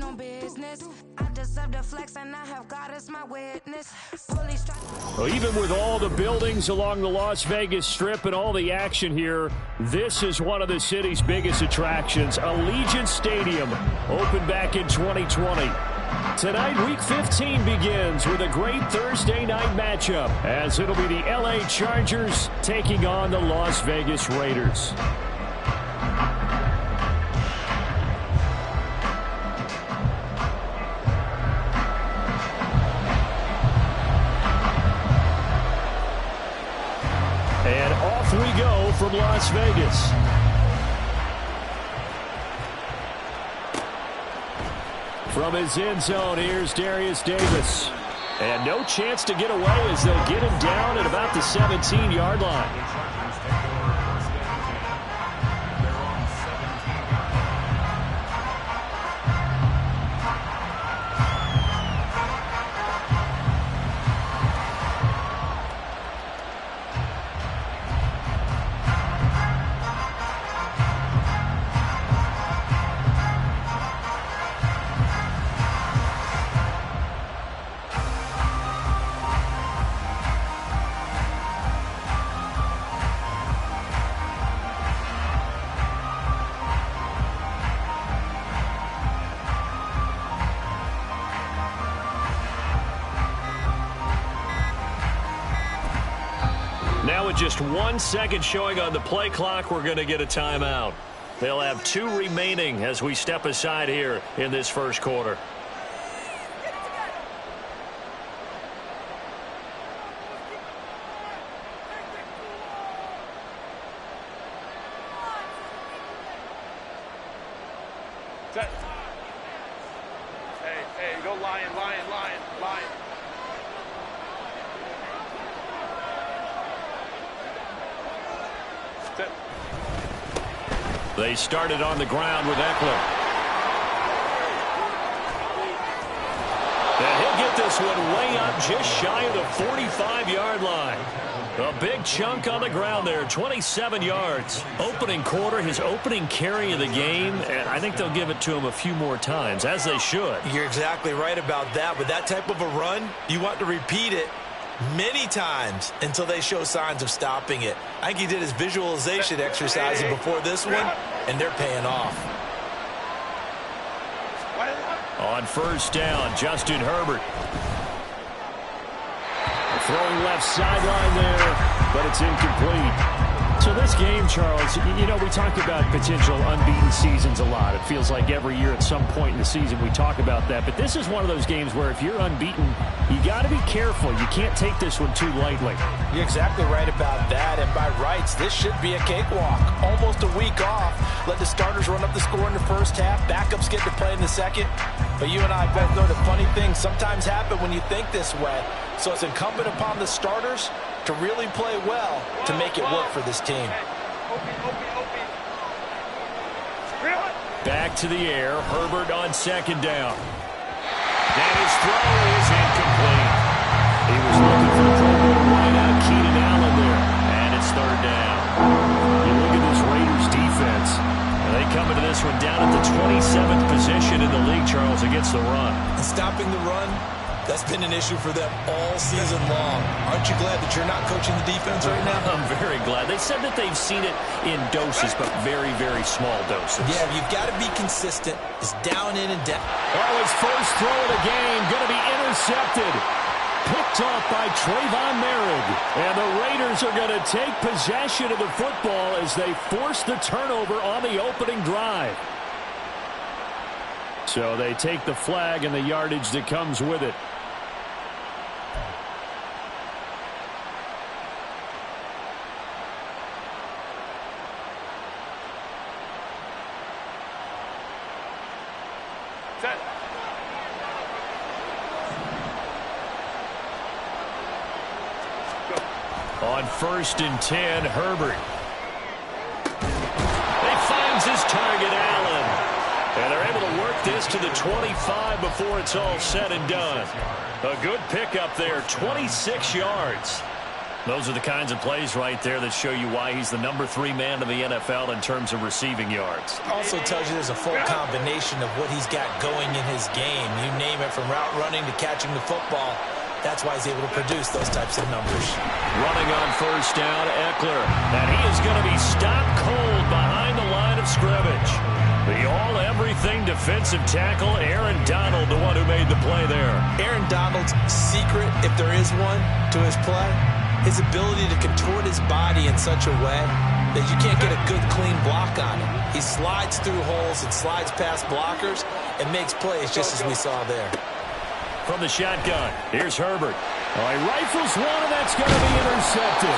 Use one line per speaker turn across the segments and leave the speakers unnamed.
own business. I deserve the flex and I have God as my witness.
Well, even with all the buildings along the Las Vegas Strip and all the action here, this is one of the city's biggest attractions. Allegiant Stadium opened back in 2020. Tonight, Week 15 begins with a great Thursday night matchup, as it'll be the LA Chargers taking on the Las Vegas Raiders. And off we go from Las Vegas. From his end zone, here's Darius Davis. And no chance to get away as they'll get him down at about the 17-yard line. Now with just 1 second showing on the play clock, we're going to get a timeout. They'll have 2 remaining as we step aside here in this first quarter.
Hey, go Lion.
They started on the ground with Eckler. And he'll get this one way up just shy of the 45-yard line. A big chunk on the ground there, 27 yards. Opening quarter, his opening carry of the game, and I think they'll give it to him a few more times, as they should.
You're exactly right about that. With that type of a run, you want to repeat it many times until they show signs of stopping it. I think he did his visualization exercises before this one, and they're paying off.
On first down, Justin Herbert. Throwing left sideline there, but it's incomplete. So this game, Charles, you know, we talk about potential unbeaten seasons a lot. It feels like every year at some point in the season we talk about that. But this is one of those games where if you're unbeaten, you got to be careful. You can't take this one too lightly.
You're exactly right about that. And by rights, this should be a cakewalk. Almost a week off. Let the starters run up the score in the first half. Backups get to play in the second. But you and I both know the funny things sometimes happen when you think this way. So it's incumbent upon the starters to really play well to make it work for this team.
Back to the air. Herbert on second down. And his throw is incomplete. He was looking for the Pro Bowl wideout, Keenan Allen there. And it's third down. You look at this Raiders defense. And they come into this one down at the 27th position in the league, Charles, against the run.
And stopping the run, that's been an issue for them all season long. Aren't you glad that you're not coaching the defense right now?
I'm very glad. They said that they've seen it in doses, but very, very small doses.
Yeah, you've got to be consistent. It's down in and down.
Oh, his first throw of the game going to be intercepted. Picked off by Trayvon Merritt. And the Raiders are going to take possession of the football as they force the turnover on the opening drive. So they take the flag and the yardage that comes with it. On first and 10, Herbert. He finds his target, Allen. And they're able to work this to the 25 before it's all said and done. A good pickup there, 26 yards. Those are the kinds of plays right there that show you why he's the #3 man in the NFL in terms of receiving yards.
Also tells you there's a full combination of what he's got going in his game. You name it, from route running to catching the football. That's why he's able to produce those types of numbers.
Running on first down, Eckler. And he is going to be stopped cold behind the line of scrimmage. The all-everything defensive tackle, Aaron Donald, the one who made the play there.
Aaron Donald's secret, if there is one, to his play, his ability to contort his body in such a way that you can't get a good, clean block on him. He slides through holes and slides past blockers and makes plays just as we saw there.
From the shotgun, here's Herbert. He rifles one, and that's going to be intercepted.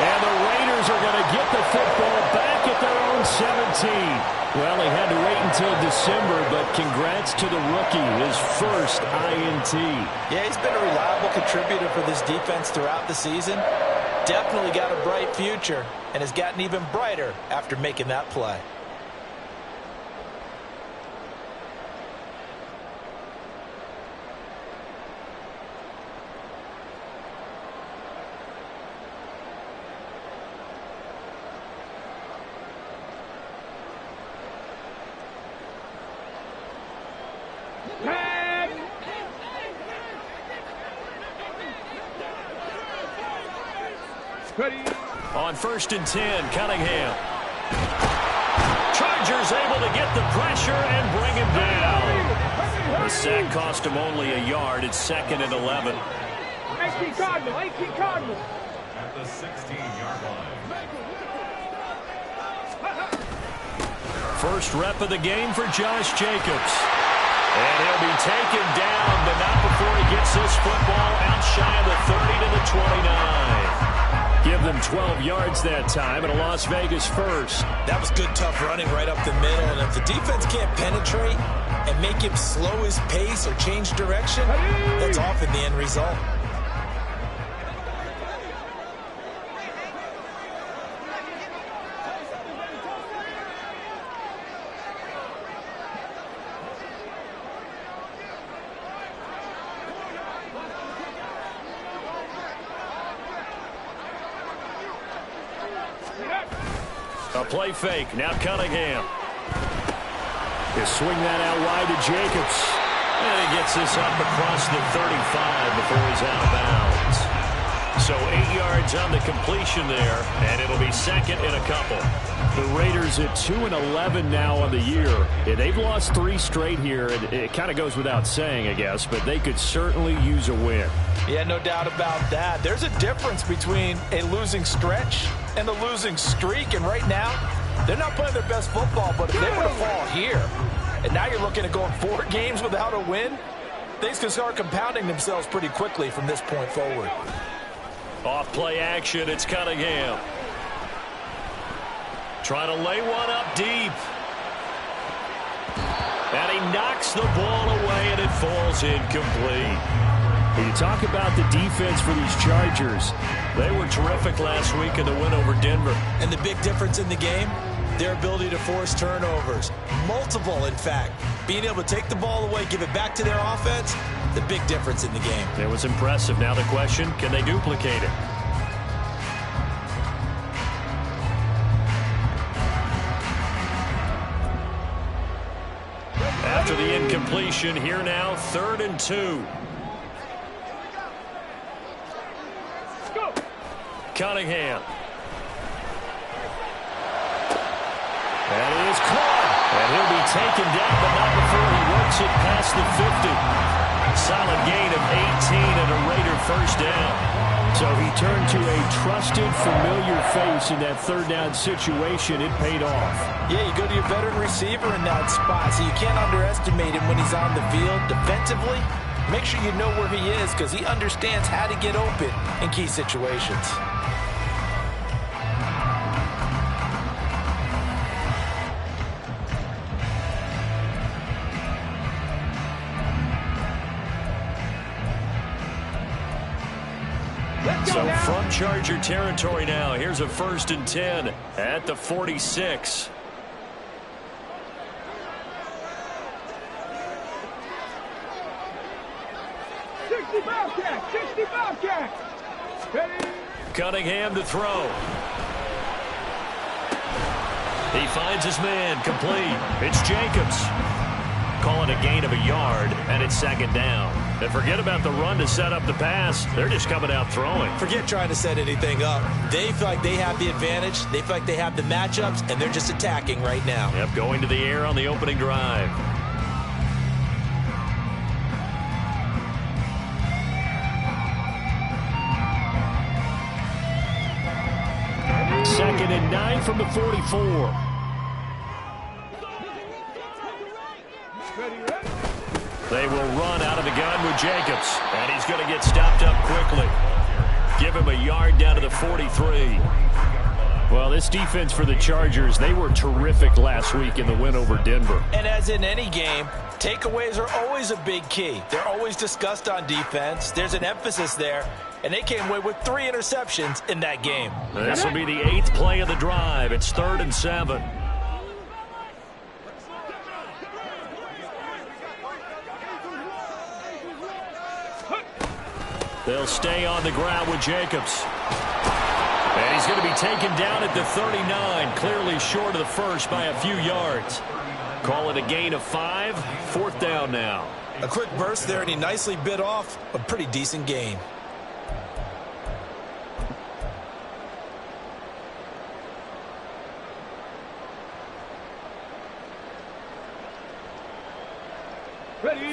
And the Raiders are going to get the football back at their own 17. Well, he had to wait until December, but congrats to the rookie, his first INT.
Yeah, he's been a reliable contributor for this defense throughout the season. Definitely got a bright future, and has gotten even brighter after making that play.
On 1st and 10, Cunningham. Chargers able to get the pressure and bring him down. The sack cost him only a yard. It's 2nd and 11.
18 Cardinal.
At the 16-yard line.
First rep of the game for Josh Jacobs. And he'll be taken down, but not before he gets this football out shy of the 30 to the 29. Give them 12 yards that time, and a Las Vegas first.
That was good, tough running right up the middle. And if the defense can't penetrate and make him slow his pace or change direction, that's often the end result.
A play fake. Now Cunningham. He'll swing that out wide to Jacobs. And he gets this up across the 35 before he's out of bounds. So 8 yards on the completion there, and it'll be 2nd and a couple. The Raiders at 2-11 now on the year. Yeah, they've lost 3 straight here, and it kind of goes without saying, I guess, but they could certainly use a win.
Yeah, no doubt about that. There's a difference between a losing stretch and a losing streak, and right now, they're not playing their best football, but if they were to fall here, and now you're looking at going 4 games without a win, things can start compounding themselves pretty quickly from this point forward.
Off play action, it's Cunningham. Trying to lay one up deep. And he knocks the ball away, and it falls incomplete. You talk about the defense for these Chargers. They were terrific last week in the win over Denver.
And the big difference in the game, their ability to force turnovers. Multiple, in fact. Being able to take the ball away, give it back to their offense, the big difference in the game.
It was impressive. Now the question, can they duplicate it? After the incompletion, here now, 3rd and 2. Cunningham. And it is caught. And he'll be taken down, but not before he works it past the 50. Solid gain of 18 and a Raider first down. So he turned to a trusted, familiar face in that 3rd down situation. It paid off.
Yeah, you go to your veteran receiver in that spot, so you can't underestimate him when he's on the field. Defensively, make sure you know where he is because he understands how to get open in key situations.
So from Charger territory now, here's a 1st and 10 at the 46.
Bobcat. 60 Bobcat. Ready?
Cunningham to throw. He finds his man, complete. It's Jacobs. Call it a gain of a yard, and it's second down. And forget about the run to set up the pass. They're just coming out throwing.
Forget trying to set anything up. They feel like they have the advantage. They feel like they have the matchups, and they're just attacking right now.
Yep, going to the air on the opening drive. Second and 9 from the 44. They will run out of the gun with Jacobs, and he's going to get stopped up quickly. Give him a yard down to the 43. Well, this defense for the Chargers, they were terrific last week in the win over Denver.
And as in any game, takeaways are always a big key. They're always discussed on defense. There's an emphasis there, and they came away with 3 interceptions in that game.
This will be the 8th play of the drive. It's 3rd and 7. They'll stay on the ground with Jacobs. And he's going to be taken down at the 39, clearly short of the first by a few yards. Call it a gain of 5, 4th down now.
A quick burst there, and he nicely bit off a pretty decent gain.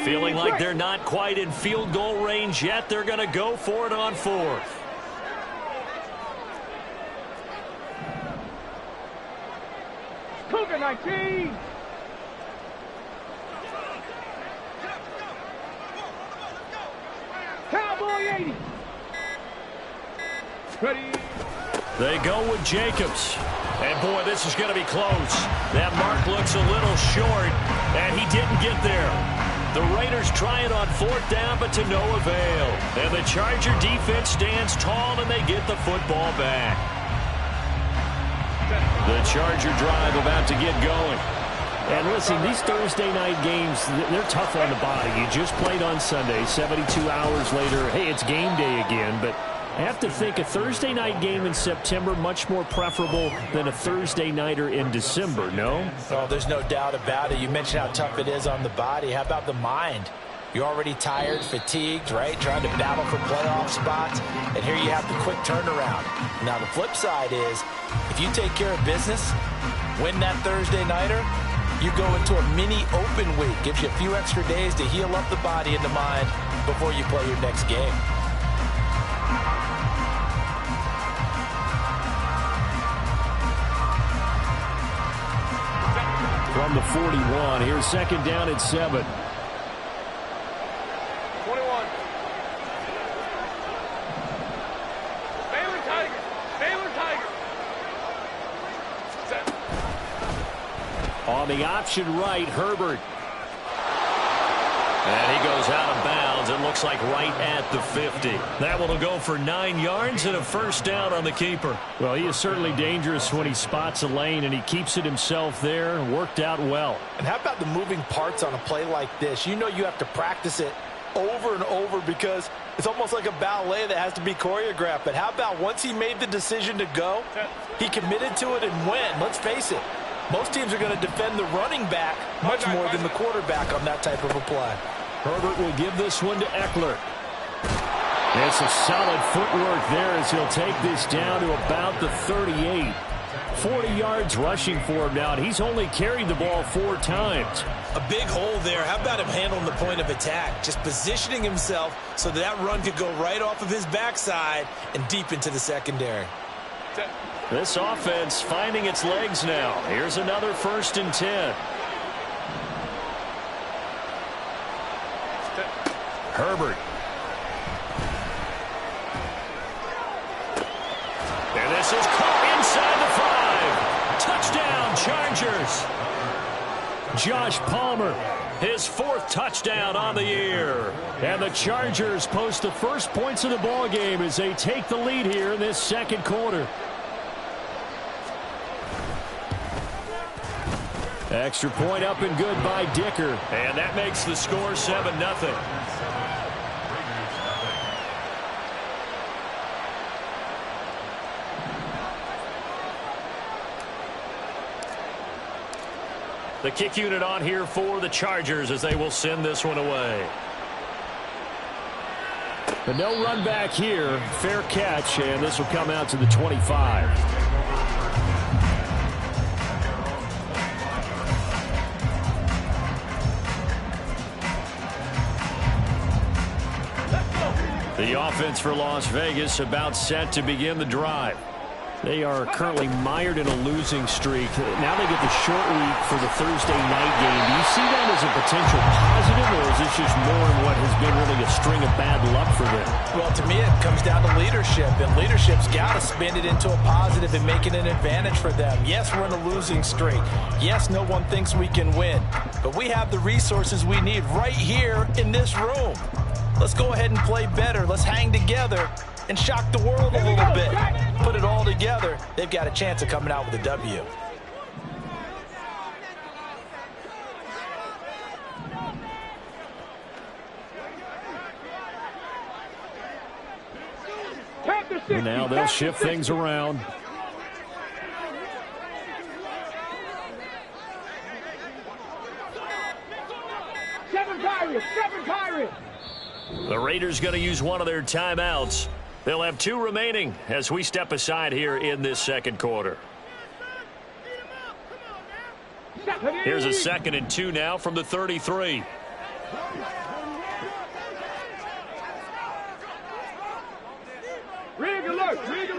Feeling like they're not quite in field goal range yet. They're going to go for it on 4th.
Cougar 19. Cowboy 80. Ready.
They go with Jacobs. And, boy, this is going to be close. That mark looks a little short, and he didn't get there. The Raiders try it on 4th down, but to no avail. And the Charger defense stands tall, and they get the football back. The Charger drive about to get going.
And listen, these Thursday night games, they're tough on the body. You just played on Sunday, 72 hours later. Hey, it's game day again, but I have to think a Thursday night game in September much more preferable than a Thursday nighter in December, no?
Oh, there's no doubt about it. You mentioned how tough it is on the body. How about the mind? You're already tired, fatigued, right? Trying to battle for playoff spots. And here you have the quick turnaround. Now, the flip side is, if you take care of business, win that Thursday nighter, you go into a mini open week. Gives you a few extra days to heal up the body and the mind before you play your next game.
From the 41, here's 2nd down at 7.
21. Baylor Tiger. Baylor Tiger. Set.
On the option right, Herbert. And he goes out of bounds. It looks like right at the 50. That one will go for 9 yards and a 1st down on the keeper.
Well, he is certainly dangerous when he spots a lane, and he keeps it himself there. Worked out well.
And how about the moving parts on a play like this? You know you have to practice it over and over because it's almost like a ballet that has to be choreographed. But how about once he made the decision to go, he committed to it and went. Let's face it, most teams are going to defend the running back much more than the quarterback on that type of a play.
Herbert will give this one to Eckler. It's a solid footwork there as he'll take this down to about the 38. 40 yards rushing for him now, and he's only carried the ball 4 times.
A big hole there. How about him handling the point of attack? Just positioning himself so that run could go right off of his backside and deep into the secondary.
This offense finding its legs now. Here's another 1st and 10. Herbert. And this is caught inside the 5. Touchdown, Chargers. Josh Palmer, his 4th touchdown on the year. And the Chargers post the first points of the ball game as they take the lead here in this 2nd quarter. Extra point up and good by Dicker. And that makes the score 7-0. The kick unit on here for the Chargers as they will send this one away.
But no run back here. Fair catch, and this will come out to the 25.
The offense for Las Vegas about set to begin the drive.
They are currently mired in a losing streak. Now they get the short week for the Thursday night game. Do you see that as a potential positive, or is this just more in what has been really a string of bad luck for them?
Well, to me, it comes down to leadership, and leadership's got to spin it into a positive and make it an advantage for them. Yes, we're in a losing streak. Yes, no one thinks we can win, but we have the resources we need right here in this room. Let's go ahead and play better. Let's hang together and shock the world a little bit. Put it all together. They've got a chance of coming out with a W.
And now they'll shift things around.
Seven Pirates.
The Raiders going to use one of their timeouts. They'll have 2 remaining as we step aside here in this second quarter. Here's a 2nd and 2 now from the 33.
Rig alert. Rig.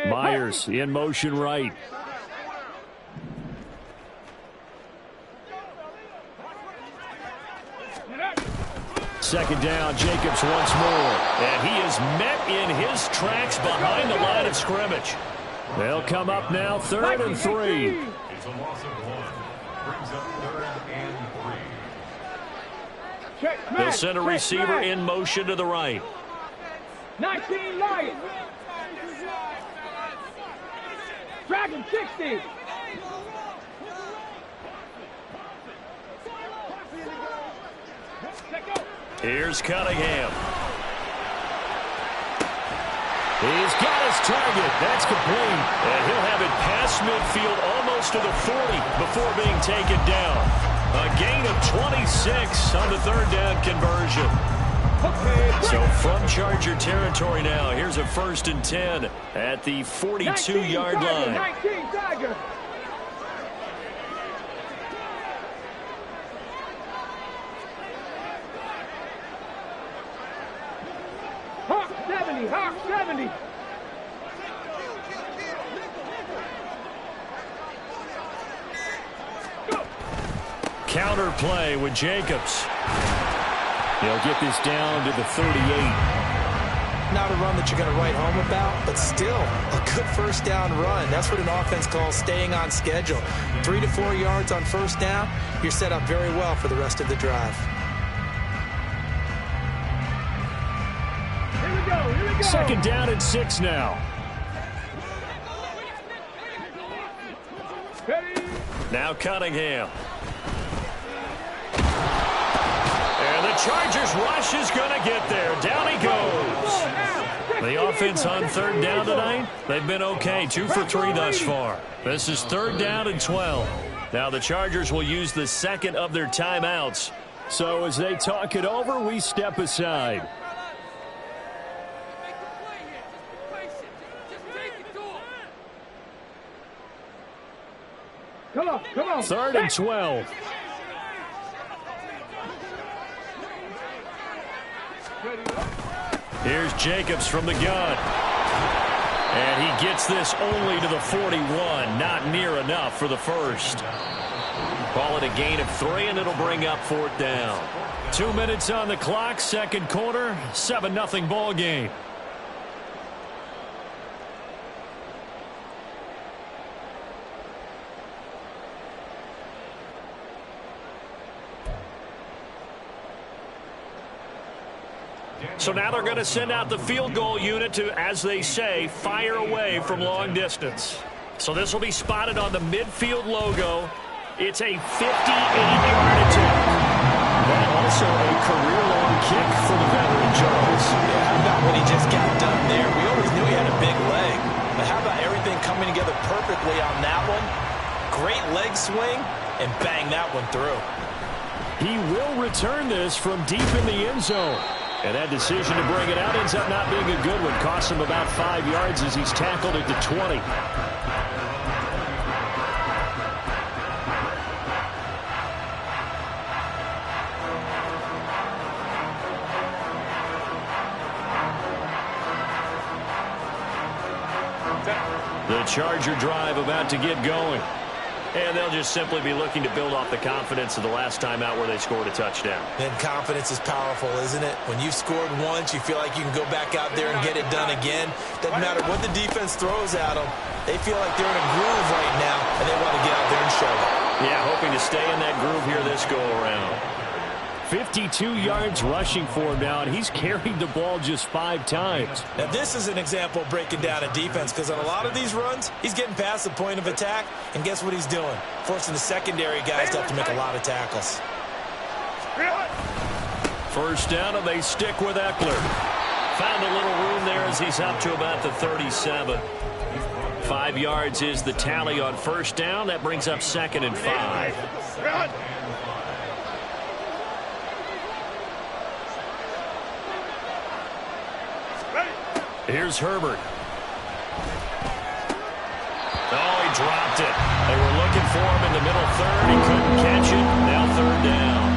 Myers in motion right. Second down, Jacobs once more.
And he is met in his tracks behind the line of scrimmage.
They'll come up now, 3rd and 3.
It's a loss of 1. Brings up 3rd and 3.
They'll send a receiver in motion to the right.
19 Lions. Dragon 60.
Here's Cunningham.
He's got his target. That's complete.
And he'll have it past midfield almost to the 40 before being taken down. A gain of 26 on the 3rd down conversion. So from Charger territory now, here's a 1st and 10 at the 42-yard line.
19 Tiger. Hawk 70.
Counter play with Jacobs.
They'll get this down to the 38.
Not a run that you're going to write home about, but still a good 1st down run. That's what an offense calls staying on schedule. 3 to 4 yards on 1st down, you're set up very well for the rest of the drive.
Here we go.
2nd down and 6 now.
Now Cunningham. And the Chargers rush is going to get there. Down he goes. The offense on 3rd down tonight, they've been okay. 2 for 3 thus far. This is 3rd down and 12. Now the Chargers will use the 2nd of their timeouts.
So as they talk it over, we step aside.
Come on.
3rd and 12.
Here's Jacobs from the gun. And he gets this only to the 41. Not near enough for the 1st. Call it a gain of 3, and it'll bring up 4th down. 2 minutes on the clock, 2nd quarter, 7-0 ball game. So now they're going to send out the field goal unit to, as they say, fire away from long distance. So this will be spotted on the midfield logo. It's a 58-yard attempt.
That also a career-long kick for the veteran Charles.
Yeah, how about what he just got done there? We always knew he had a big leg. But how about everything coming together perfectly on that one? Great leg swing, and bang that one through.
He will return this from deep in the end zone. And that decision to bring it out ends up not being a good one. Costs him about 5 yards as he's tackled at the 20. The Charger drive about to get going. And they'll just simply be looking to build off the confidence of the last time out where they scored a touchdown.
And confidence is powerful, isn't it? When you've scored once, you feel like you can go back out there and get it done again. Doesn't matter what the defense throws at them. They feel like they're in a groove right now, and they want to get out there and show it.
Yeah, hoping to stay in that groove here this go-around. 52 yards rushing for him now, and he's carried the ball just 5 times.
Now, this is an example of breaking down a defense, because on a lot of these runs, he's getting past the point of attack, and guess what he's doing? Forcing the secondary guys to have to make a lot of tackles.
First down, and they stick with Eckler. Found a little room there as he's up to about the 37. 5 yards is the tally on first down. That brings up 2nd and 5. Here's Herbert. Oh, he dropped it. They were looking for him in the middle third. He couldn't catch it. Now 3rd down.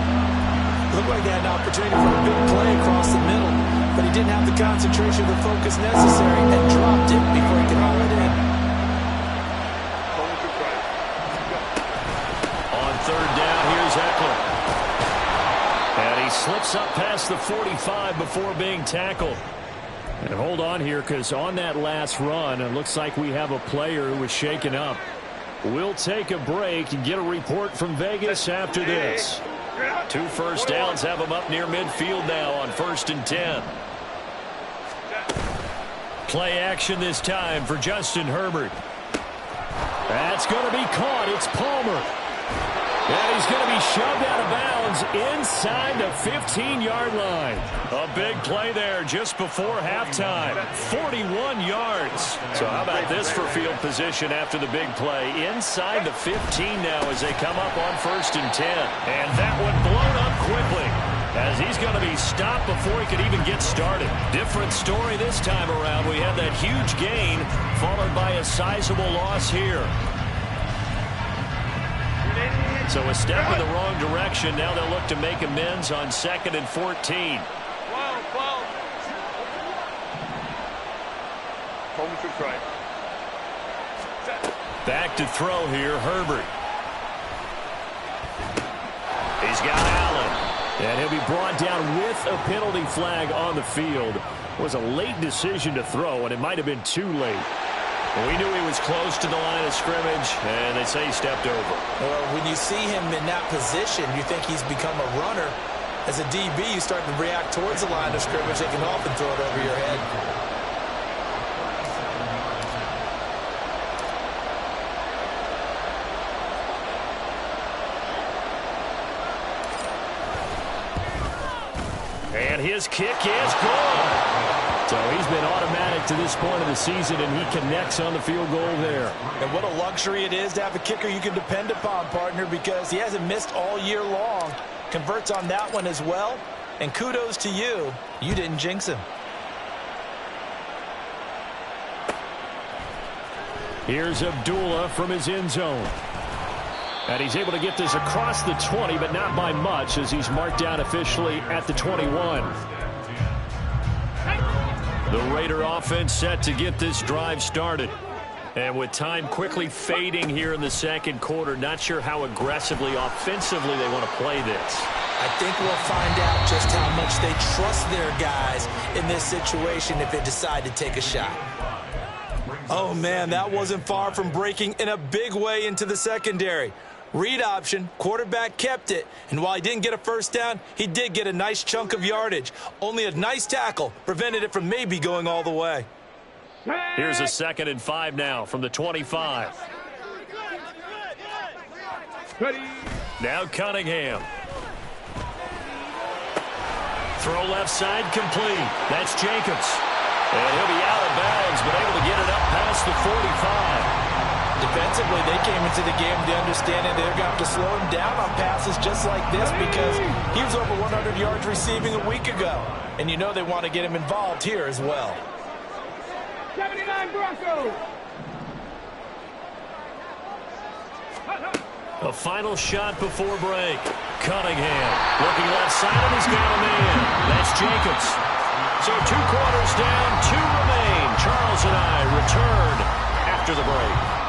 Looked like they had an opportunity for a big play across the middle, but he didn't have the concentration or the focus necessary and dropped it before he could haul it in.
On 3rd down, here's Eckler. And he slips up past the 45 before being tackled. And hold on here, because on that last run, it looks like we have a player who was shaken up. We'll take a break and get a report from Vegas after this. 2 first downs have them up near midfield now on 1st and 10. Play action this time for Justin Herbert. That's going to be caught. It's Palmer. And he's going to be shoved out of bounds inside the 15-yard line. A big play there just before halftime. 41 yards. So how about this for field position after the big play? Inside the 15 now as they come up on 1st and 10. And that one blown up quickly as he's going to be stopped before he could even get started. Different story this time around. We had that huge gain followed by a sizable loss here. So a step in the wrong direction. Now they'll look to make amends on 2nd and 14. Back to throw here, Herbert. He's got Allen. And he'll be brought down with a penalty flag on the field. It was a late decision to throw, and it might have been too late. We knew he was close to the line of scrimmage, and they say he stepped over.
Well, when you see him in that position, you think he's become a runner. As a DB, you start to react towards the line of scrimmage. They can often throw it over your head.
And his kick is good. So he's been automatic to this point of the season, and he connects on the field goal there.
And what a luxury it is to have a kicker you can depend upon, partner, because he hasn't missed all year long. Converts on that one as well. And kudos to you. You didn't jinx him.
Here's Abdullah from his end zone. And he's able to get this across the 20, but not by much, as he's marked down officially at the 21. The Raider offense set to get this drive started. And with time quickly fading here in the 2nd quarter, not sure how aggressively, offensively they want to play this.
I think we'll find out just how much they trust their guys in this situation if they decide to take a shot. Oh, man, that wasn't far from breaking in a big way into the secondary. Read option, quarterback kept it, and while he didn't get a first down, he did get a nice chunk of yardage. Only a nice tackle prevented it from maybe going all the way.
Here's a 2nd and 5 now from the 25. Now Cunningham.
throw left side complete. That's Jacobs. And he'll be out of bounds, but able to get it up past the 45.
Defensively, they came into the game with the understanding they're going to have to slow him down on passes just like this because he was over 100 yards receiving a week ago. And you know they want to get him involved here as well.
79 Broncos.
A final shot before break. Cunningham looking left side, and he's got a man. That's Jacobs. So 2 quarters down, 2 remain. Charles and I return after the break.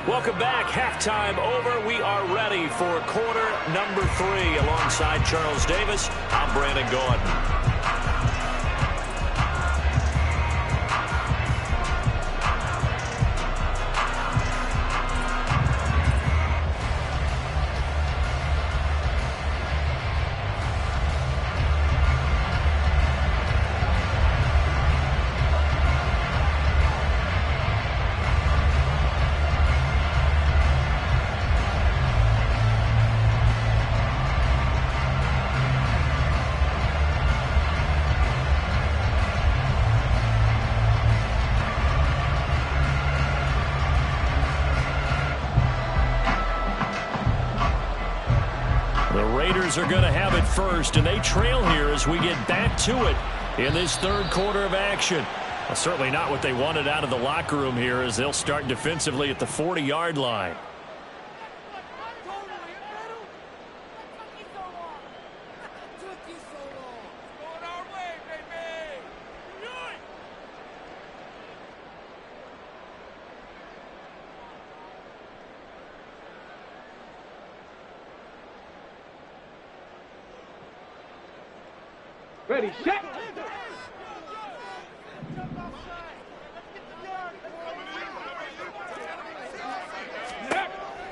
Welcome back. Halftime over. We are ready for quarter number 3. Alongside Charles Davis, I'm Brandon Gordon. Are going to have it first, and they trail here as we get back to it in this third quarter of action. Well, certainly not what they wanted out of the locker room here as they'll start defensively at the 40-yard line.
Ready, set.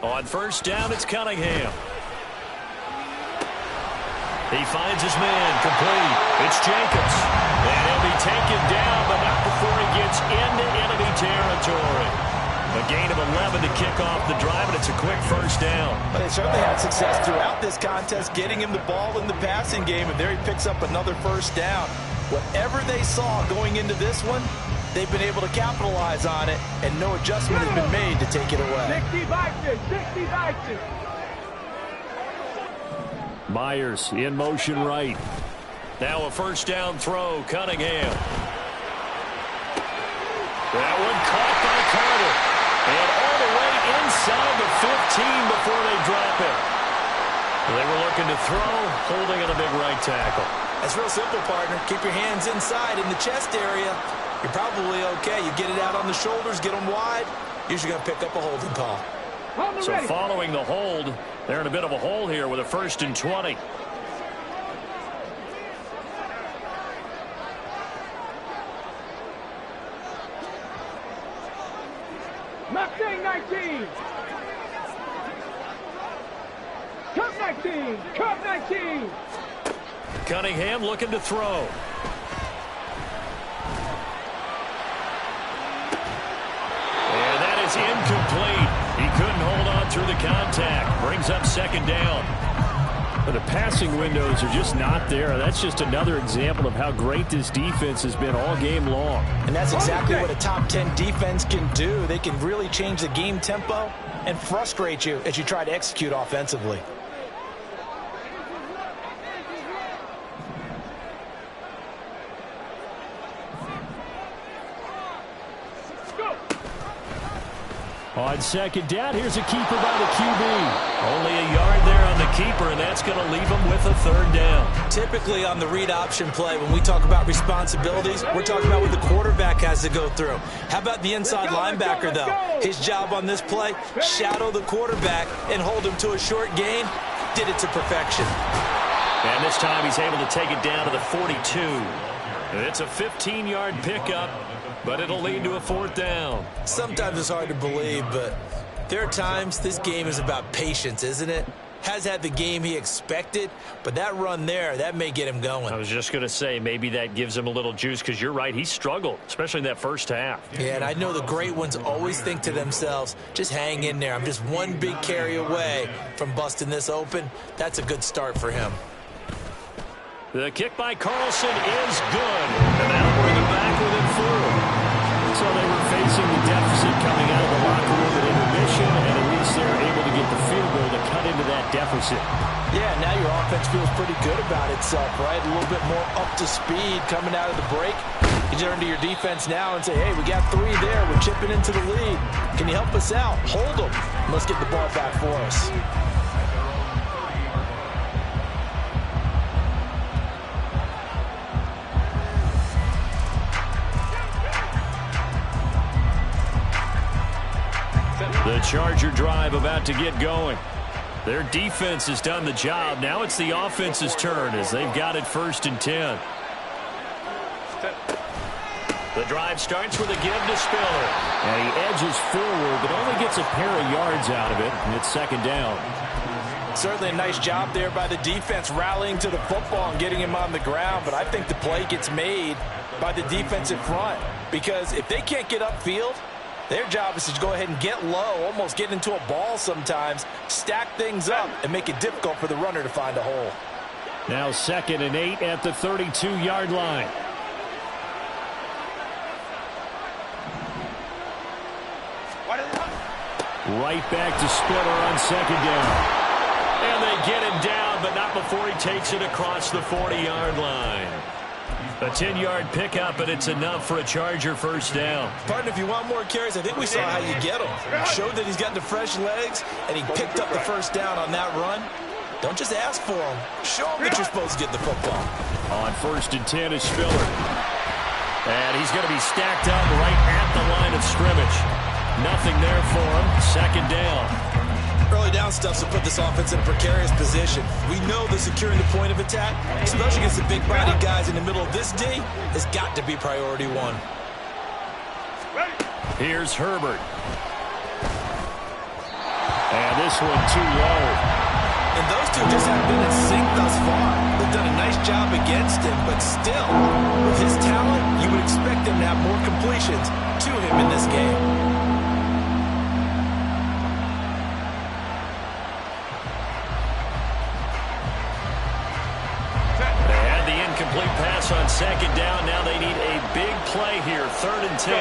On first down, it's Cunningham. He finds his man, complete. It's Jacobs. And he'll be taken down, but not before he gets into enemy territory. A gain of 11 to kick off the drive, and it's a quick first down.
But they certainly had success throughout this contest, getting him the ball in the passing game, and there he picks up another first down. Whatever they saw going into this one, they've been able to capitalize on it, and no adjustment has been made to take it away.
60 Vikings, 60 Vikings.
Myers in motion right. Now a first down throw, Cunningham. That one caught by Carter. And all the way inside the 15 before they drop it. They were looking to throw, holding on a big right tackle.
That's real simple, partner. Keep your hands inside in the chest area. You're probably okay. You get it out on the shoulders, get them wide. Usually going to pick up a holding call.
So following the hold, they're in a bit of a hole here with a 1st and 20.
Mustang 19. Cup 19. Cup 19.
Cunningham looking to throw. And that is incomplete. He couldn't hold on through the contact. Brings up 2nd down. But the passing windows are just not there. That's just another example of how great this defense has been all game long.
And that's exactly what a top 10 defense can do. They can really change the game tempo and frustrate you as you try to execute offensively.
On 2nd down, here's a keeper by the QB. Only a yard there on the keeper, and that's going to leave him with a 3rd down.
Typically on the read option play, when we talk about responsibilities, we're talking about what the quarterback has to go through. How about the inside linebacker, though? His job on this play, shadow the quarterback and hold him to a short gain. Did it to perfection.
And the this time he's able to take it down to the 42. It's a 15-yard pickup, but it'll lead to a 4th down.
Sometimes it's hard to believe, but there are times this game is about patience, isn't it? Has had the game he expected, but that run there, that may get him going.
I was just going to say, maybe that gives him a little juice, because you're right, he struggled, especially in that first half.
Yeah, and I know the great ones always think to themselves, just hang in there. I'm just one big carry away from busting this open. That's a good start for him.
The kick by Carlson is good, and that'll bring him back within 4. So they were facing the deficit coming out of the locker room at intermission, and at least they're able to get the field goal to cut into that deficit.
Yeah, now your offense feels pretty good about itself, right? A little bit more up to speed coming out of the break. You turn to your defense now and say, hey, we got 3 there. We're chipping into the lead. Can you help us out? Hold them. Let's get the ball back for us.
The Charger drive about to get going. Their defense has done the job. Now it's the offense's turn as they've got it 1st and 10. The drive starts with a give to Spiller. And he edges forward, but only gets a pair of yards out of it, and it's 2nd down.
Certainly a nice job there by the defense rallying to the football and getting him on the ground, but I think the play gets made by the defensive front, because if they can't get upfield, their job is to go ahead and get low, almost get into a ball sometimes, stack things up, and make it difficult for the runner to find a hole.
Now 2nd and 8 at the 32-yard line. Right back to Spiller on 2nd down. And they get him down, but not before he takes it across the 40-yard line. A 10-yard pickup, and it's enough for a Charger 1st down.
Partner, if you want more carries, I think we saw how you get him. Showed that he's got the fresh legs, and he picked up the 1st down on that run. Don't just ask for him. Show him that you're supposed to get the football.
On 1st and 10 is Spiller. And he's going to be stacked up right at the line of scrimmage. Nothing there for him. 2nd down.
Early down stuffs will put this offense in a precarious position. We know that securing the point of attack, especially against the big-bodied guys in the middle of this D, has got to be priority 1.
Here's Herbert. And this one too low.
And those two just haven't been in sync thus far. They've done a nice job against him, but still, with his talent, you would expect him to have more completions to him in this game.
Complete pass on 2nd down. Now they need a big play here. 3rd and 10.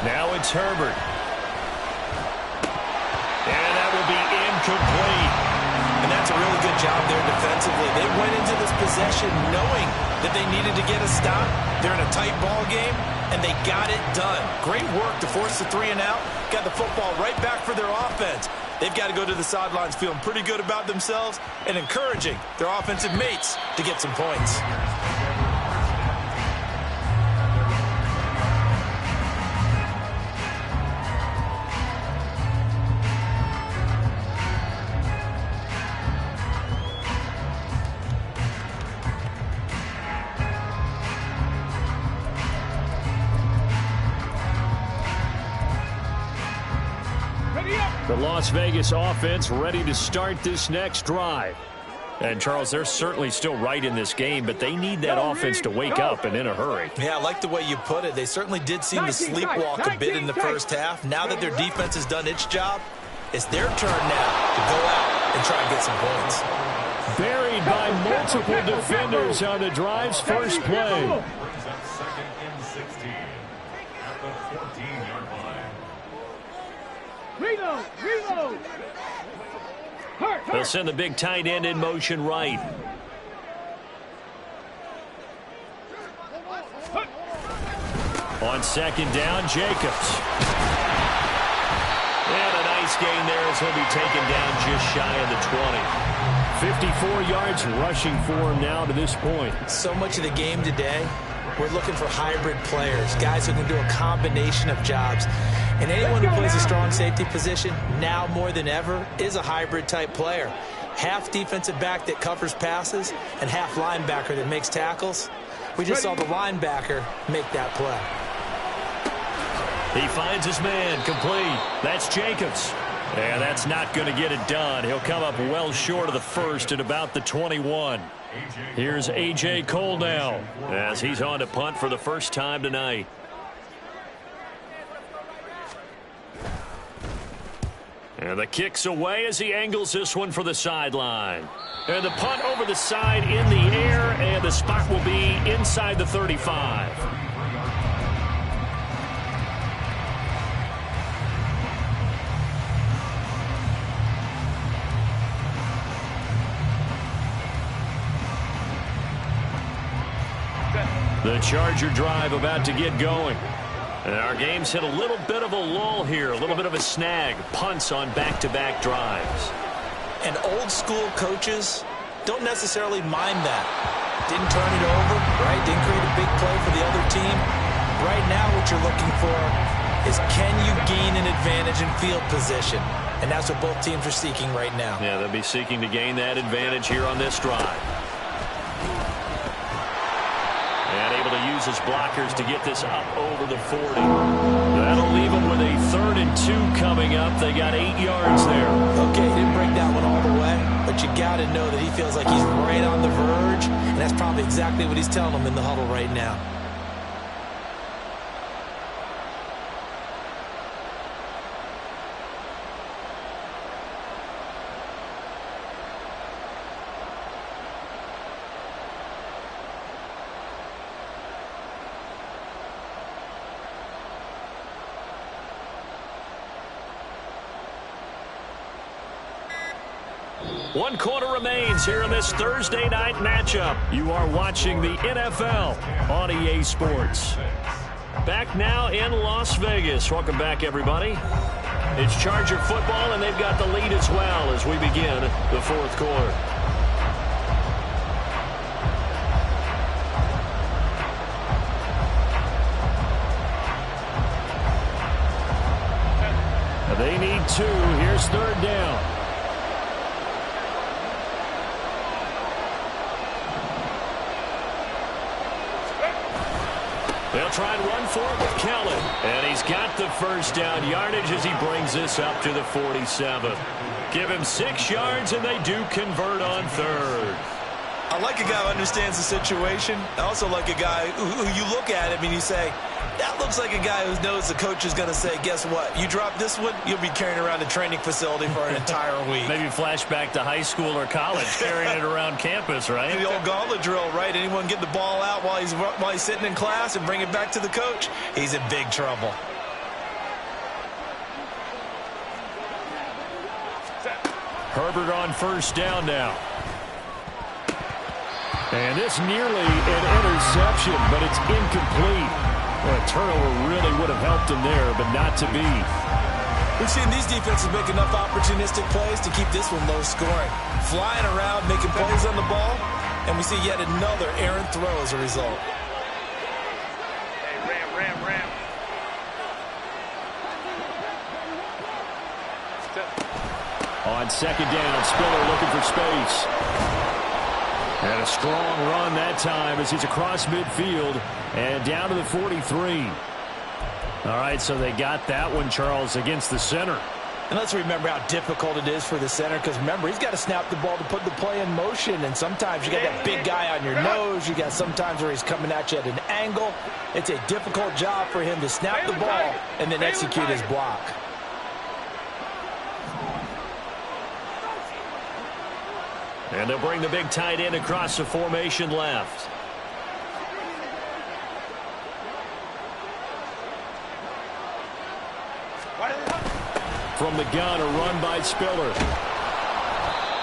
Now it's Herbert. And that will be incomplete.
And that's a really good job there defensively. They went into this possession knowing that they needed to get a stop. They're in a tight ball game, and they got it done. Great work to force the 3 and out. Got the football right back for their offense. They've got to go to the sidelines feeling pretty good about themselves and encouraging their offensive mates to get some points.
The Las Vegas offense ready to start this next drive. And, Charles, they're certainly still right in this game, but they need that offense to wake up and in a hurry.
Yeah, I like the way you put it. They certainly did seem to sleepwalk a bit in the first half. Now that their defense has done its job, it's their turn now to go out and try and get some points.
Buried by multiple defenders on the drive's first play.
Reload!
They'll send the big tight end in motion right. On 2nd down, Jacobs. And a nice gain there as he'll be taken down just shy of the 20. 54 yards rushing for him now to this point.
So much of the game today, we're looking for hybrid players, guys who can do a combination of jobs. And anyone who plays a strong safety position, now more than ever, is a hybrid type player. Half defensive back that covers passes and half linebacker that makes tackles. We just saw the linebacker make that play.
He finds his man, complete. That's Jacobs. And that's not going to get it done. He'll come up well short of the first at about the 21. Here's A.J. Cole now as he's on to punt for the first time tonight. And the kick's away as he angles this one for the sideline. And the punt over the side in the air, and the spot will be inside the 35. The Charger drive about to get going. And our game's hit a little bit of a lull here, a little bit of a snag. Punts on back-to-back drives.
And old-school coaches don't necessarily mind that. Didn't turn it over, right? Didn't create a big play for the other team. Right now what you're looking for is can you gain an advantage in field position? And that's what both teams are seeking right now.
Yeah, they'll be seeking to gain that advantage here on this drive. And able to use his blockers to get this up over the 40. That'll leave them with a 3rd and 2 coming up. They got 8 yards there.
Okay, he didn't break that one all the way, but you got to know that he feels like he's right on the verge, and that's probably exactly what he's telling them in the huddle right now.
One quarter remains here in this Thursday night matchup. You are watching the NFL on EA Sports. Back now in Las Vegas. Welcome back, everybody. It's Charger football, and they've got the lead as well as we begin the 4th quarter. They need 2. Here's 3rd down. They'll try and run for it with Kellen. And he's got the first down yardage as he brings this up to the 47. Give him 6 yards, and they do convert on 3rd.
I like a guy who understands the situation. I also like a guy who you look at him and you say, that looks like a guy who knows the coach is going to say, guess what? You drop this one, you'll be carrying around a training facility for an entire week.
Maybe flashback to high school or college, carrying it around campus, right?
The old gauntlet drill, right? Anyone get the ball out while he's sitting in class and bring it back to the coach, he's in big trouble.
Herbert on first down now. And this nearly an interception, but it's incomplete. Well, a turnover really would have helped him there, but not to be.
We've seen these defenses make enough opportunistic plays to keep this one low scoring. Flying around, making plays on the ball, and we see yet another errant throw as a result.
Hey, ram.
On 2nd down, Spiller looking for space. And a strong run that time as he's across midfield and down to the 43. All right, so they got that one, Charles, against the center.
And let's remember how difficult it is for the center, because remember, he's got to snap the ball to put the play in motion, and sometimes you got that big guy on your nose. You got sometimes where he's coming at you at an angle. It's a difficult job for him to snap the ball and then execute his block.
And they'll bring the big tight end across the formation left. From the gun, a run by Spiller.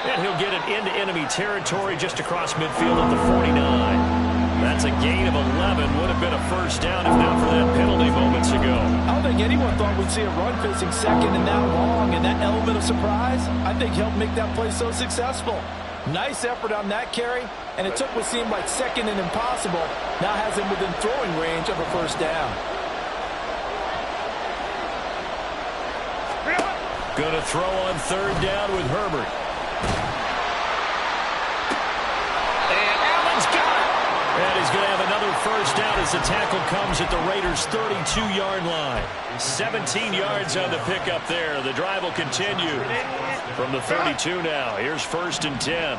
And he'll get it into enemy territory just across midfield at the 49. That's a gain of 11. Would have been a first down if not for that penalty moments ago.
I don't think anyone thought we'd see a run facing second and that long, and that element of surprise, I think, helped make that play so successful. Nice effort on that carry, and it took what seemed like second and impossible. Now has him within throwing range of a first down.
Going to throw on 3rd down with Herbert. first down as the tackle comes at the Raiders' 32-yard line. 17 yards on the pickup there. The drive will continue from the 32 now. Here's 1st and 10.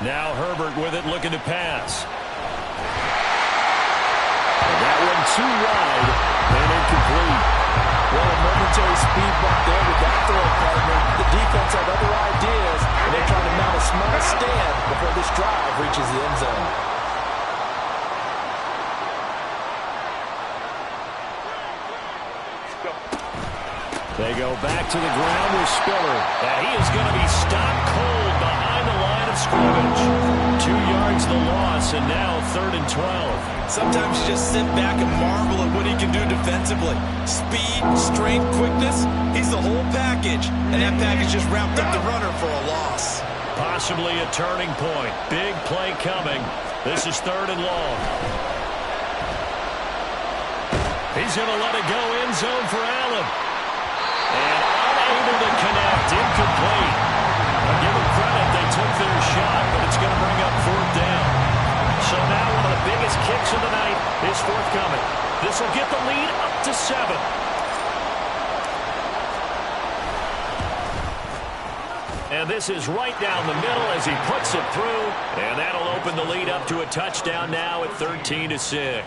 Now Herbert with it, looking to pass. And that one too wide and incomplete.
Well, a momentary speed bump there with that throw, partner. The defense had other ideas, and they're trying to mount a small stand before this drive reaches the end zone.
They go back to the ground with Spiller. And he is going to be stopped cold behind the line of scrimmage. 2 yards the loss, and now 3rd and 12.
Sometimes you just sit back and marvel at what he can do defensively. Speed, strength, quickness, he's the whole package. And that package just wrapped up the runner for a loss.
Possibly a turning point. Big play coming. This is 3rd and long. He's going to let it go end zone for Allen. And unable to connect, incomplete. I'll give them credit, they took their shot, but it's going to bring up 4th down. So now one of the biggest kicks of the night is forthcoming. This will get the lead up to 7. And this is right down the middle as he puts it through. And that'll open the lead up to a touchdown now at 13-6.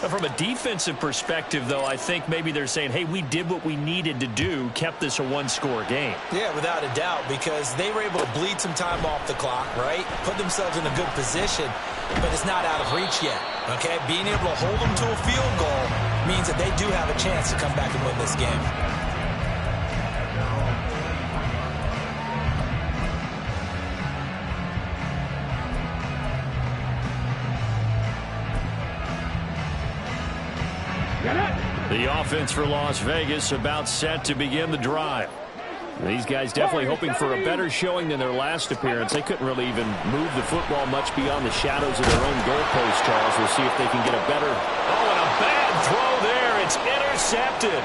From a defensive perspective, though, I think maybe they're saying, hey, we did what we needed to do, kept this a one-score game.
Yeah, without a doubt, because they were able to bleed some time off the clock, right? Put themselves in a good position, but it's not out of reach yet, okay? Being able to hold them to a field goal means that they do have a chance to come back and win this game.
The offense for Las Vegas about set to begin the drive. These guys definitely hoping for a better showing than their last appearance. They couldn't really even move the football much beyond the shadows of their own goalpost, Charles. We'll see if they can get a better... Oh, and a bad throw there. It's intercepted.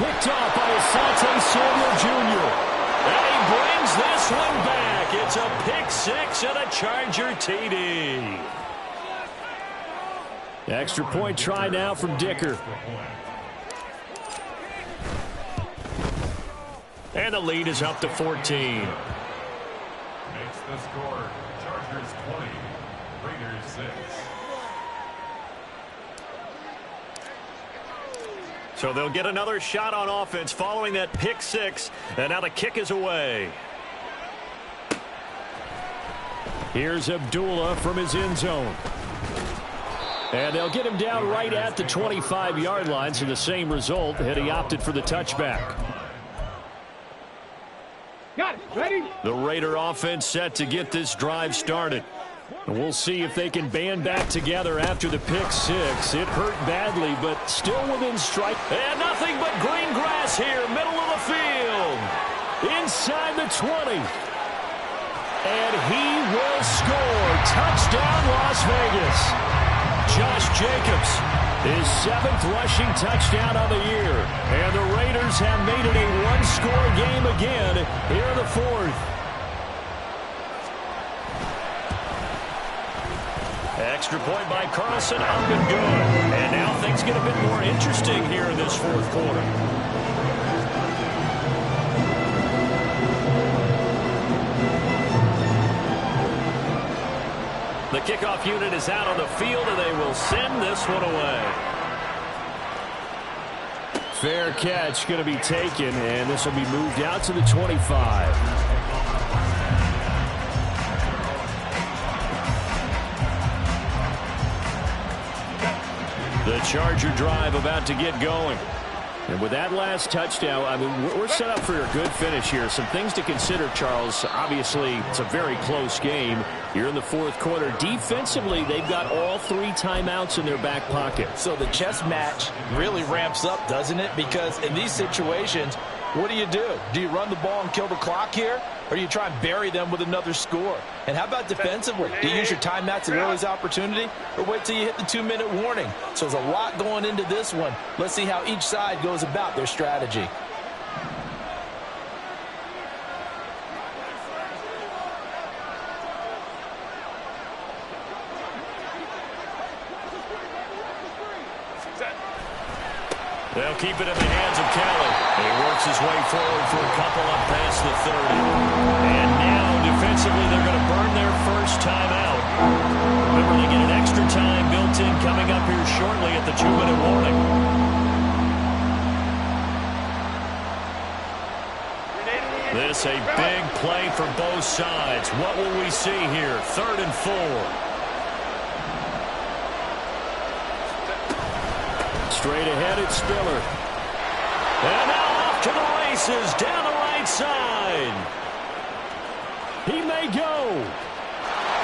Picked off by Asante Samuel Jr. And he brings this one back. It's a pick 6 and a Charger TD. Extra point try now from Dicker. And the lead is up to 14.
Makes the score. Chargers 20, Raiders 6.
So they'll get another shot on offense following that pick 6. And now the kick is away. Here's Abdullah from his end zone. And they'll get him down right at the 25-yard line. So the same result, had he opted for the touchback.
Got it. Ready?
The Raider offense set to get this drive started. And we'll see if they can band back together after the pick 6. It hurt badly, but still within strike. And nothing but green grass here, middle of the field. Inside the 20. And he will score. Touchdown, Las Vegas. Josh Jacobs, his 7th rushing touchdown of the year. And the Raiders have made it a one-score game again here in the 4th. Extra point by Carlson, up and good. And now things get a bit more interesting here in this 4th quarter. The kickoff unit is out on the field, and they will send this one away. Fair catch going to be taken, and this will be moved out to the 25. The Charger drive about to get going. And with that last touchdown, I mean, we're set up for a good finish here. Some things to consider, Charles. Obviously, it's a very close game. You're in the 4th quarter. Defensively, they've got all 3 timeouts in their back pocket.
So the chess match really ramps up, doesn't it? Because in these situations, what do? Do you run the ball and kill the clock here? Or do you try and bury them with another score? And how about defensively? Do you use your timeouts at early's opportunity? Or wait till you hit the 2-minute warning? So there's a lot going into this one. Let's see how each side goes about their strategy.
They'll keep it in the hands of Kelly. He works his way forward for a couple up past the 30. And now, defensively, they're going to burn their first timeout. Remember, they get an extra time built in coming up here shortly at the 2-minute warning. This a big play for both sides. What will we see here? 3rd and 4. Straight ahead, it's Spiller. And now off to the races, down the right side. He may go.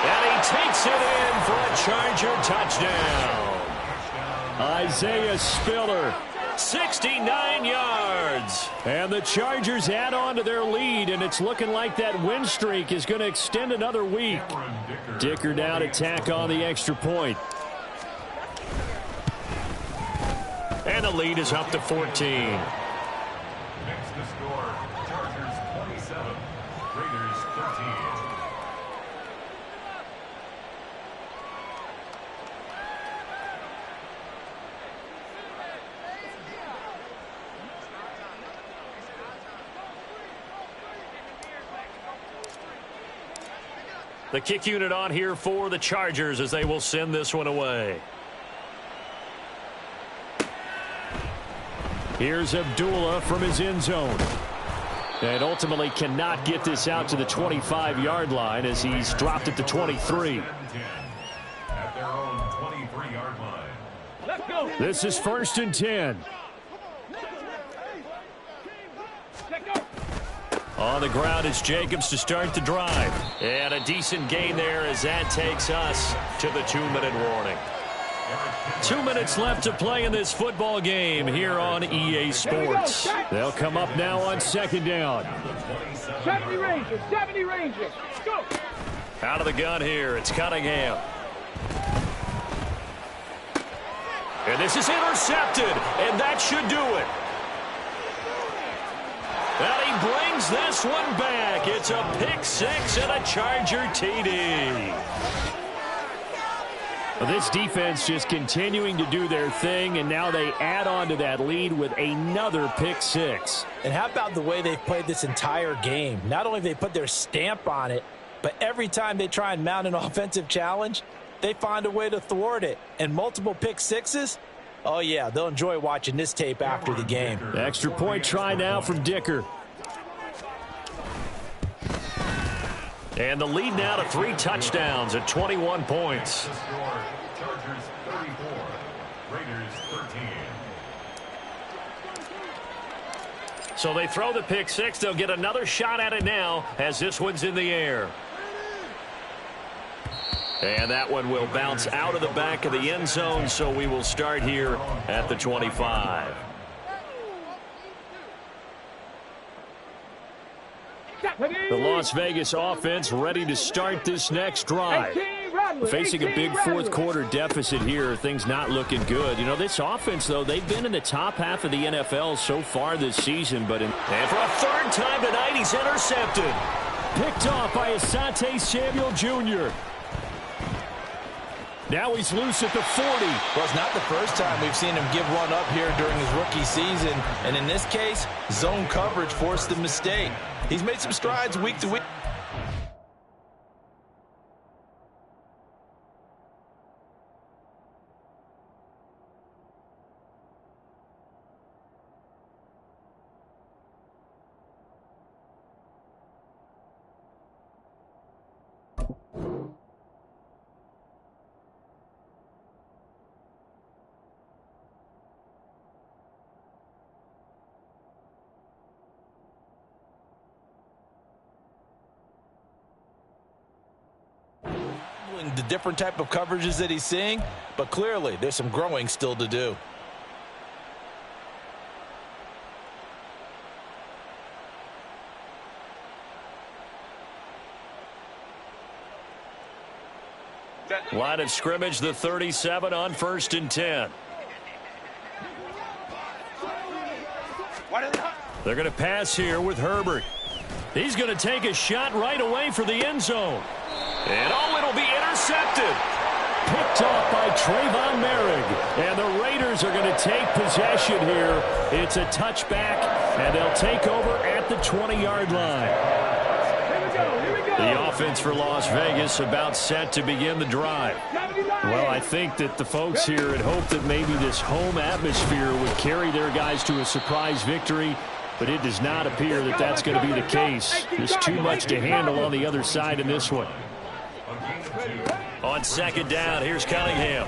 And he takes it in for a Charger touchdown. Isaiah Spiller, 69 yards. And the Chargers add on to their lead, and it's looking like that win streak is going to extend another week. Dicker now to tack on the extra point. And the lead is up to 14.
Next to score, Chargers 27, Raiders 13.
The kick unit on here for the Chargers as they will send this one away. Here's Abdullah from his end zone. And ultimately cannot get this out to the 25-yard line as he's dropped it to 23.
At their own 23-yard line.
Let's go.
This is 1st and 10.
On the ground is Jacobs to start the drive. And a decent gain there as that takes us to the 2-minute warning. 2 minutes left to play in this football game here on EA Sports.
They'll come up now on 2nd down.
70 Rangers, 70 Rangers. Go.
Out of the gun here, it's Cunningham. And this is intercepted, and that should do it. And he brings this one back. It's a pick 6 and a Charger TD.
This defense just continuing to do their thing, and now they add on to that lead with another pick 6.
And how about the way they've played this entire game? Not only have they put their stamp on it, but every time they try and mount an offensive challenge, they find a way to thwart it. And multiple pick 6s, oh yeah, they'll enjoy watching this tape after the game.
Extra point try now from Dicker.
And the lead now to 3 touchdowns at 21 points.
Chargers 34, Raiders 13.
So they throw the pick 6. They'll get another shot at it now as this one's in the air. And that one will bounce out of the back of the end zone, so we will start here at the 25.
The Las Vegas offense ready to start this next drive. Facing a big fourth-quarter deficit here, things not looking good. You know, this offense, though, they've been in the top half of the NFL so far this season. And
for a 3rd time tonight, he's intercepted.
Picked off by Asante Samuel Jr. Now he's loose at the 40.
Well, it's not the first time we've seen him give one up here during his rookie season. And in this case, zone coverage forced the mistake. He's made some strides week to week. The different type of coverages that he's seeing, but clearly there's some growing still to do.
Line of scrimmage, the 37 on 1st and 10. They're going to pass here with Herbert. He's going to take a shot right away for the end zone. And oh, it'll be intercepted.
Picked off by Trayvon Merrick. And the Raiders are going to take possession here. It's a touchback, and they'll take over at the 20-yard line. The offense for Las Vegas about set to begin the drive. Well, I think that the folks here had hoped that maybe this home atmosphere would carry their guys to a surprise victory, but it does not appear that that's going to be the case. There's too much to handle on the other side in this one. On second down, here's Cunningham.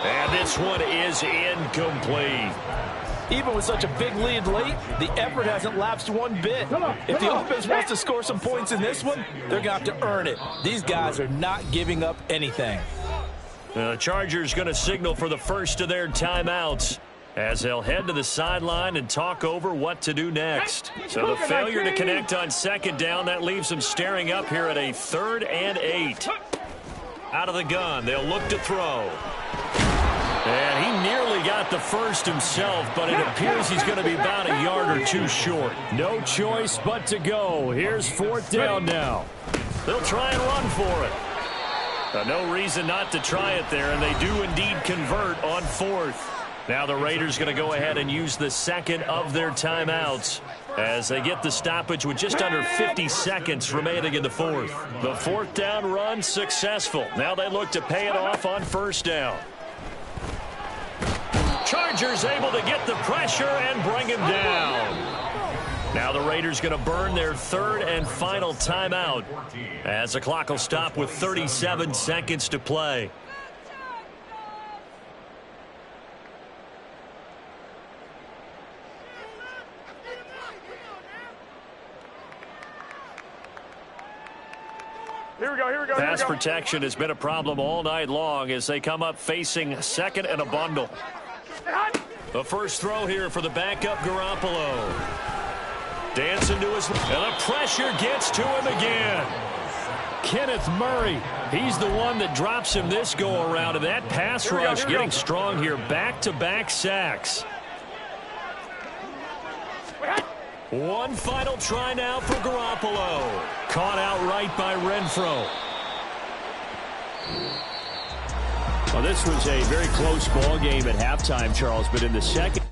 And this one is incomplete.
Even with such a big lead late, the effort hasn't lapsed one bit. If the offense wants to score some points in this one, they're going to have to earn it. These guys are not giving up anything.
The Chargers going to signal for the first of their timeouts as they'll head to the sideline and talk over what to do next. So the failure to connect on second down, that leaves them staring up here at a 3rd and 8. Out of the gun, they'll look to throw. And he nearly got the first himself, but it appears he's going to be about a yard or two short. No choice but to go. Here's 4th down now. They'll try and run for it. No reason not to try it there, and they do indeed convert on 4th. Now the Raiders going to go ahead and use the second of their timeouts as they get the stoppage with just under 50 seconds remaining in the 4th. The 4th down run successful. Now they look to pay it off on 1st down. Chargers able to get the pressure and bring him down. Now the Raiders going to burn their 3rd and final timeout as the clock will stop with 37 seconds to play.
Here we go.
Pass protection has been a problem all night long as they come up facing 2nd and a bundle. The first throw here for the backup Garoppolo. Dancing to his... And the pressure gets to him again. Kenneth Murray, he's the one that drops him this go-around. And that pass rush getting strong here. Back-to-back sacks. One final try now for Garoppolo. Caught outright by Renfro. Well, this was a very close ball game at halftime, Charles, but in the second...